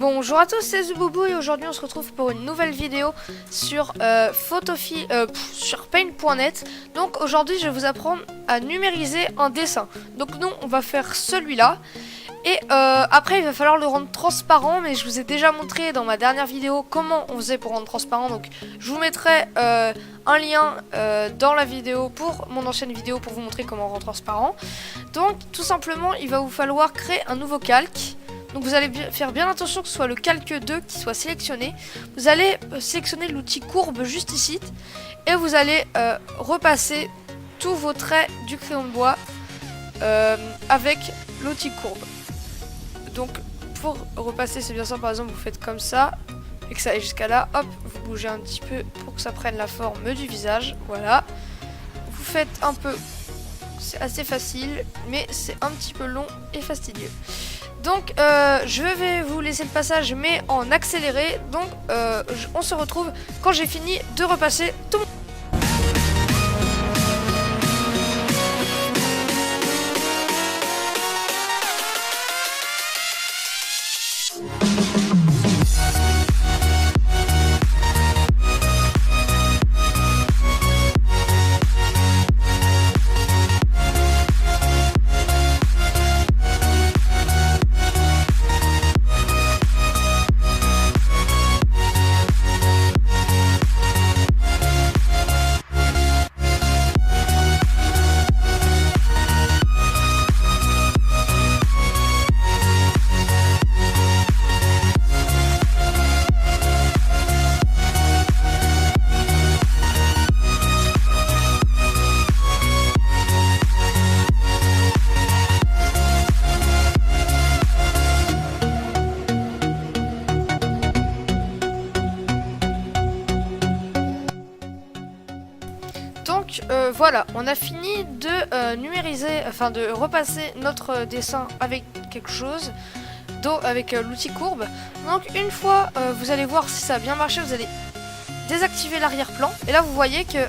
Bonjour à tous, c'est Zuboubou et aujourd'hui on se retrouve pour une nouvelle vidéo sur sur paint.net. Donc aujourd'hui je vais vous apprendre à numériser un dessin. Donc nous on va faire celui-là. Et après il va falloir le rendre transparent, mais je vous ai déjà montré dans ma dernière vidéo comment on faisait pour rendre transparent. Donc je vous mettrai un lien dans la vidéo pour mon ancienne vidéo pour vous montrer comment on rend transparent. Donc tout simplement il va vous falloir créer un nouveau calque. Donc vous allez faire bien attention que ce soit le calque 2 qui soit sélectionné. Vous allez sélectionner l'outil courbe juste ici. Et vous allez repasser tous vos traits du crayon de bois avec l'outil courbe. Donc pour repasser c'est bien simple, par exemple vous faites comme ça. Et que ça aille jusqu'à là, hop, vous bougez un petit peu pour que ça prenne la forme du visage. Voilà. Vous faites un peu, c'est assez facile, mais c'est un petit peu long et fastidieux. Donc je vais vous laisser le passage mais en accéléré. Donc on se retrouve quand j'ai fini de repasser tout mon... Donc voilà, on a fini de numériser, enfin de repasser notre dessin avec quelque chose, avec l'outil courbe. Donc une fois vous allez voir si ça a bien marché, vous allez désactiver l'arrière-plan. Et là vous voyez que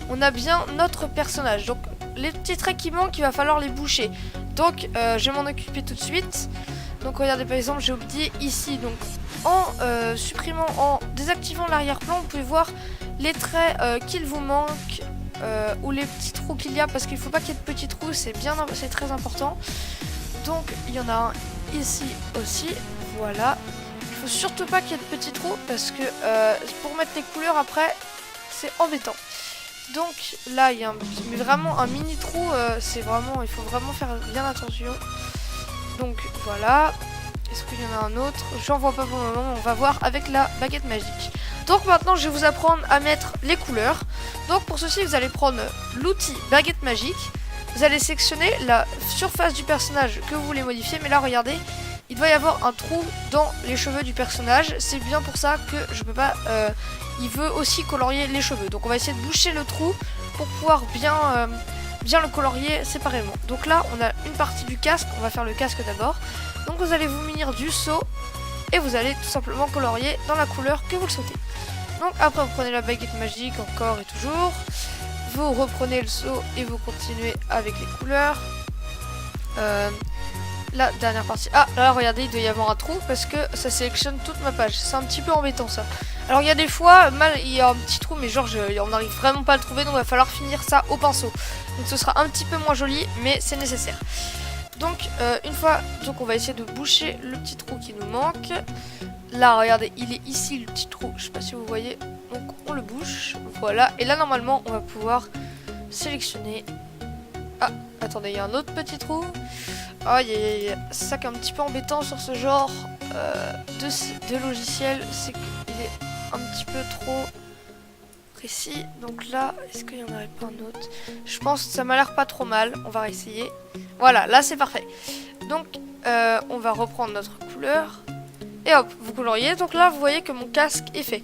on a bien notre personnage. Donc les petits traits qui manquent, il va falloir les boucher. Donc je vais m'en occuper tout de suite. Donc regardez par exemple, j'ai oublié ici. Donc en supprimant, en désactivant l'arrière-plan, vous pouvez voir les traits qu'il vous manque. Ou les petits trous qu'il y a, parce qu'il ne faut pas qu'il y ait de petits trous, c'est très important. Donc il y en a un ici aussi, voilà. Il faut surtout pas qu'il y ait de petits trous parce que pour mettre les couleurs après c'est embêtant. Donc là il y a vraiment un mini trou, il faut vraiment faire bien attention. Donc voilà. Est-ce qu'il y en a un autre? J'en vois pas pour le moment, on va voir avec la baguette magique. Donc maintenant je vais vous apprendre à mettre les couleurs. Donc pour ceci vous allez prendre l'outil baguette magique. Vous allez sélectionner la surface du personnage que vous voulez modifier. Mais là regardez, il doit y avoir un trou dans les cheveux du personnage. C'est bien pour ça que je peux pas... il veut aussi colorier les cheveux. Donc on va essayer de boucher le trou pour pouvoir bien le colorier séparément. Donc là on a une partie du casque, on va faire le casque d'abord. Donc vous allez vous munir du seau et vous allez tout simplement colorier dans la couleur que vous le souhaitez. Donc après vous prenez la baguette magique encore et toujours. Vous reprenez le seau et vous continuez avec les couleurs. La dernière partie. Ah là regardez, il doit y avoir un trou parce que ça sélectionne toute ma page. C'est un petit peu embêtant ça. Alors il y a des fois, il y a un petit trou mais genre on n'arrive vraiment pas à le trouver. Donc il va falloir finir ça au pinceau. Donc ce sera un petit peu moins joli mais c'est nécessaire. Donc une fois, donc on va essayer de boucher le petit trou qui nous manque. Là regardez, il est ici le petit trou, je sais pas si vous voyez. Donc on le bouche, voilà. Et là normalement on va pouvoir sélectionner. Ah, attendez, il y a un autre petit trou. Aïe, c'est ça qui est un petit peu embêtant sur ce genre de logiciel, c'est qu'il est un petit peu trop précis. Donc là, est-ce qu'il y en aurait pas un autre? Je pense que ça m'a l'air pas trop mal, on va réessayer. Voilà, là c'est parfait. Donc on va reprendre notre couleur. Et hop, vous coloriez. Donc là, vous voyez que mon casque est fait.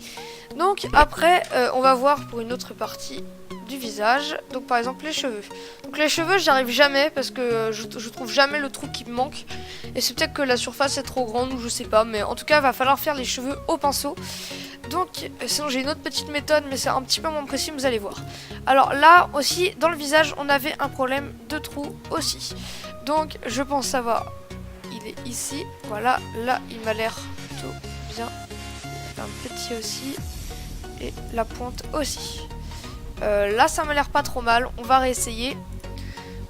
Donc après, on va voir pour une autre partie du visage. Donc par exemple les cheveux. Donc les cheveux, j'y arrive jamais parce que je trouve jamais le trou qui me manque. Et c'est peut-être que la surface est trop grande ou je sais pas. Mais en tout cas, il va falloir faire les cheveux au pinceau. Donc sinon j'ai une autre petite méthode, mais c'est un petit peu moins précis, vous allez voir. Alors là aussi, dans le visage, on avait un problème de trou aussi. Donc je pense savoir... Il est ici, voilà, là il m'a l'air plutôt bien. Un petit aussi. Et la pointe aussi. Là, ça m'a l'air pas trop mal. On va réessayer.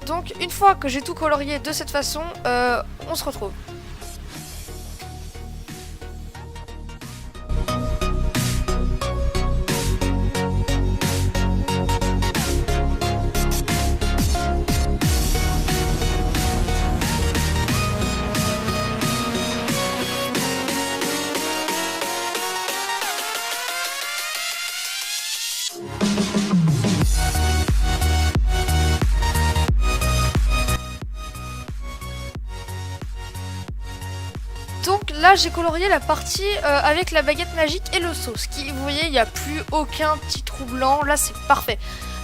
Donc, une fois que j'ai tout colorié de cette façon, on se retrouve. Donc là j'ai colorié la partie avec la baguette magique et le seau. Ce qui, vous voyez, il n'y a plus aucun petit trou blanc. Là c'est parfait.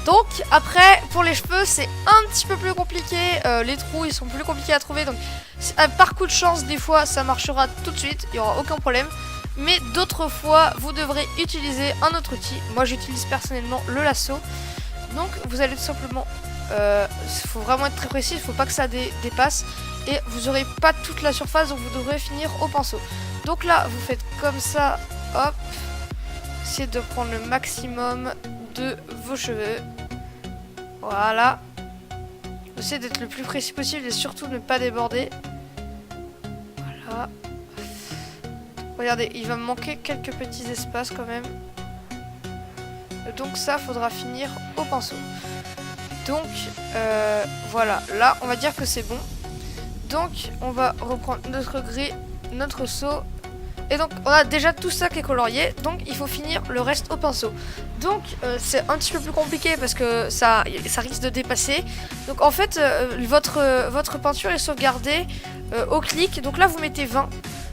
Donc après pour les cheveux c'est un petit peu plus compliqué. Les trous ils sont plus compliqués à trouver. Donc par coup de chance des fois ça marchera tout de suite. Il n'y aura aucun problème. Mais d'autres fois vous devrez utiliser un autre outil. Moi j'utilise personnellement le lasso. Donc vous allez tout simplement... faut vraiment être très précis. Il ne faut pas que ça dépasse. Et vous n'aurez pas toute la surface, donc vous devrez finir au pinceau. Donc là, vous faites comme ça, hop. Essayez de prendre le maximum de vos cheveux. Voilà. Essayez d'être le plus précis possible et surtout ne pas déborder. Voilà. Regardez, il va me manquer quelques petits espaces quand même. Donc ça, faudra finir au pinceau. Donc, voilà. Là, on va dire que c'est bon. Donc on va reprendre notre gris, notre seau. Et donc on a déjà tout ça qui est colorié. Donc il faut finir le reste au pinceau. Donc c'est un petit peu plus compliqué parce que ça risque de dépasser. Donc en fait votre peinture est sauvegardée au clic. Donc là vous mettez 20.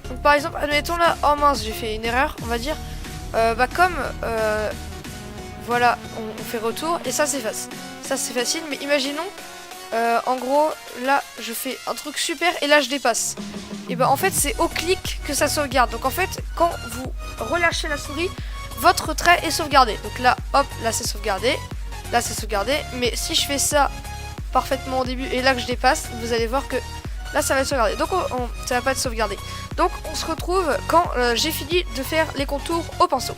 Donc par exemple admettons là, oh mince j'ai fait une erreur on va dire. Voilà on fait retour et ça s'efface. Ça c'est facile mais imaginons en gros, là, je fais un truc super et là, je dépasse. Et ben, en fait, c'est au clic que ça sauvegarde. Donc, en fait, quand vous relâchez la souris, votre trait est sauvegardé. Donc là, hop, là, c'est sauvegardé. Là, c'est sauvegardé. Mais si je fais ça parfaitement au début et là que je dépasse, vous allez voir que là, ça va être sauvegardé. Donc, ça va pas être sauvegardé. Donc, on se retrouve quand j'ai fini de faire les contours au pinceau.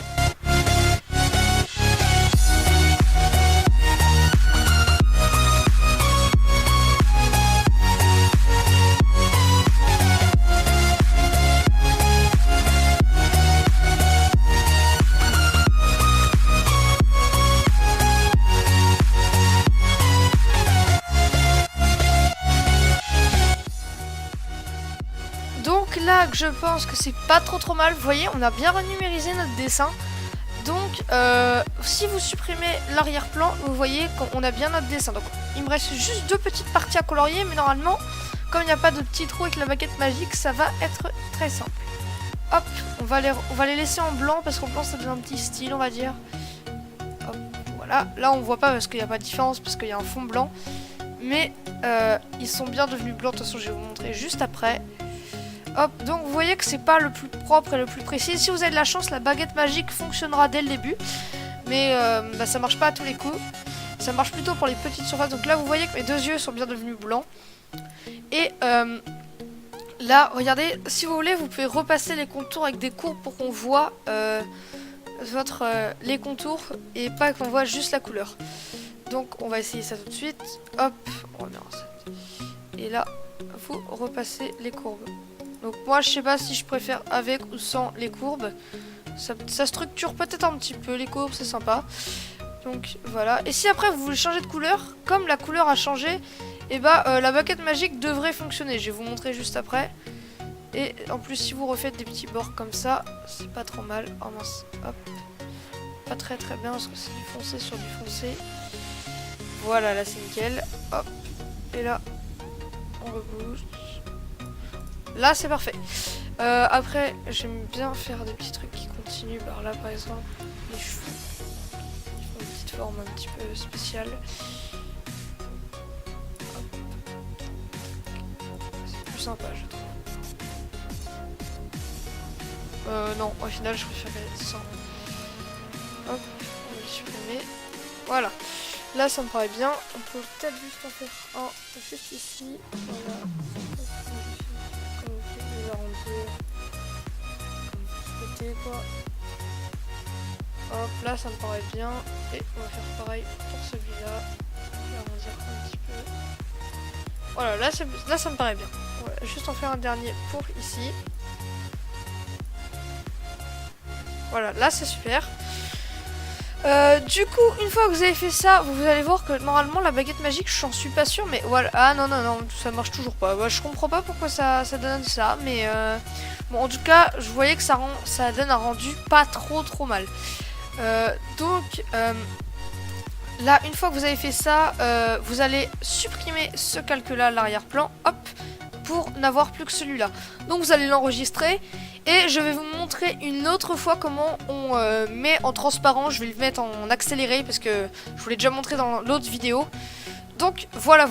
Donc là que je pense que c'est pas trop mal, vous voyez on a bien renumérisé notre dessin. Donc si vous supprimez l'arrière-plan, vous voyez qu'on a bien notre dessin. Donc il me reste juste deux petites parties à colorier, mais normalement comme il n'y a pas de petits trous avec la baguette magique, ça va être très simple. Hop, on va les laisser en blanc parce qu'en blanc ça donne un petit style on va dire. Hop, voilà, là on voit pas parce qu'il n'y a pas de différence parce qu'il y a un fond blanc. Mais ils sont bien devenus blancs, de toute façon je vais vous montrer juste après. Hop, donc vous voyez que c'est pas le plus propre et le plus précis. Si vous avez de la chance, la baguette magique fonctionnera dès le début. Mais ça marche pas à tous les coups. Ça marche plutôt pour les petites surfaces. Donc là, vous voyez que mes deux yeux sont bien devenus blancs. Et là, regardez, si vous voulez, vous pouvez repasser les contours avec des courbes pour qu'on voit les contours et pas qu'on voit juste la couleur. Donc on va essayer ça tout de suite. Hop, on remet en 7. Et là, vous repassez les courbes. Donc moi je sais pas si je préfère avec ou sans les courbes. Ça structure peut-être un petit peu les courbes, c'est sympa. Donc voilà. Et si après vous voulez changer de couleur, comme la couleur a changé, et la baguette magique devrait fonctionner. Je vais vous montrer juste après. Et en plus si vous refaites des petits bords comme ça, c'est pas trop mal. Oh mince, hop. Pas très bien parce que c'est du foncé sur du foncé. Voilà, là c'est nickel. Hop. Et là, on rebouge. Là c'est parfait. Après j'aime bien faire des petits trucs qui continuent par là par exemple. Les cheveux. Ils font une petite forme un petit peu spéciale. C'est plus sympa je trouve. Non, au final je préférais sans. Hop, on va le supprimer. Voilà. Là ça me paraît bien. On peut peut-être juste en faire un juste ici. Voilà. Et quoi? Hop, là ça me paraît bien. Et on va faire pareil pour celui-là. Je vais arrondir un petit peu. Voilà, là ça me paraît bien. Voilà, juste en faire un dernier pour ici. Voilà, là c'est super. Du coup, une fois que vous avez fait ça, vous allez voir que normalement la baguette magique, je n'en suis pas sûre, mais voilà. Ah non, non, non, ça marche toujours pas. Bah, je comprends pas pourquoi ça donne ça, mais bon, en tout cas, je voyais que ça donne un rendu pas trop mal. Donc, là, une fois que vous avez fait ça, vous allez supprimer ce calque-là à l'arrière-plan, hop, pour n'avoir plus que celui-là. Donc, vous allez l'enregistrer. Et je vais vous montrer une autre fois comment on met en transparent. Je vais le mettre en accéléré parce que je vous l'ai déjà montré dans l'autre vidéo. Donc voilà.